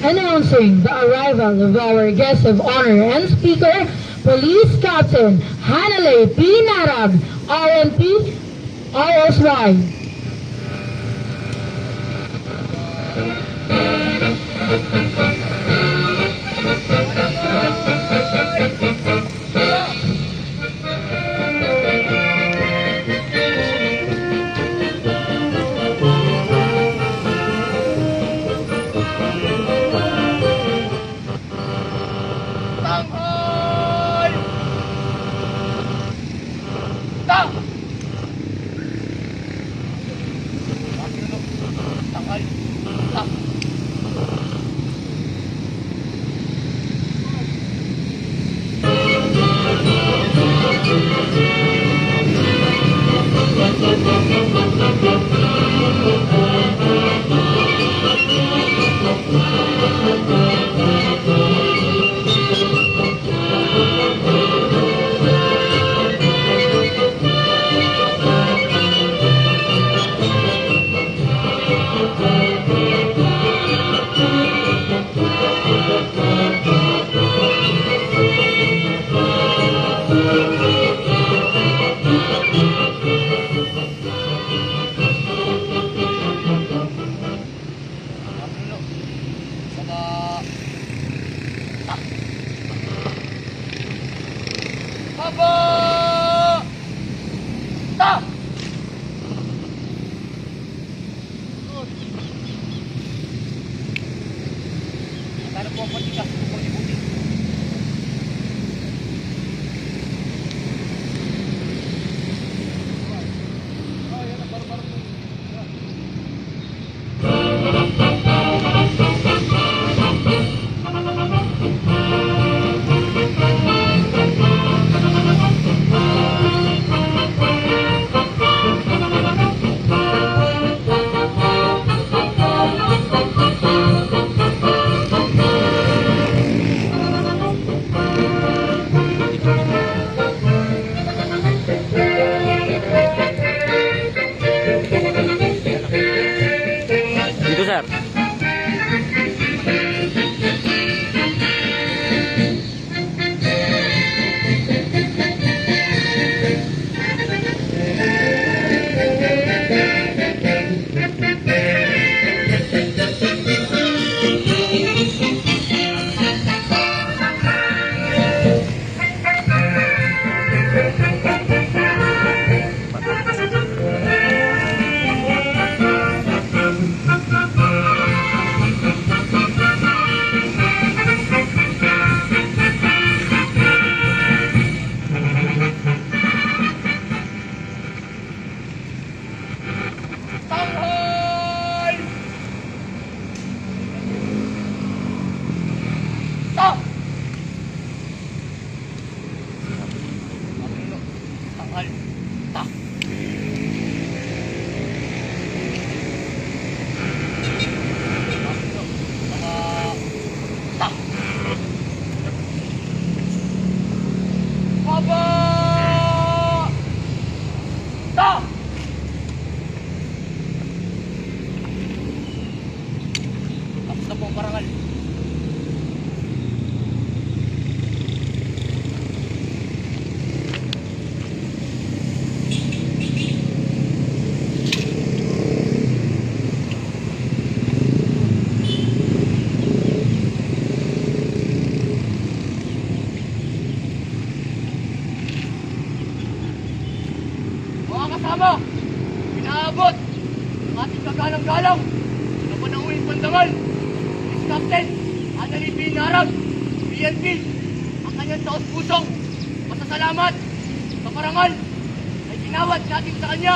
announcing the arrival of our guest of honor and speaker, Police Captain Hanalay P. Narag, RNP, RSY. Tanghal! Tang! Tanghal! Tang! Aba! Ta! Akala po ang patigas ng buti-buti. Dito, sir. Tanghal! Ta! Tanghal! Ta! Ta! Aba! Ta! Tapos na po ang parangal. Mga kasama, pinaabot ang ating kagalang-galang na pananguing pandangal. Police Captain Hanalay P. Narag, PNP, ang kanyang taos-pusong pasasalamat sa parangal ay ginawad natin sa kanya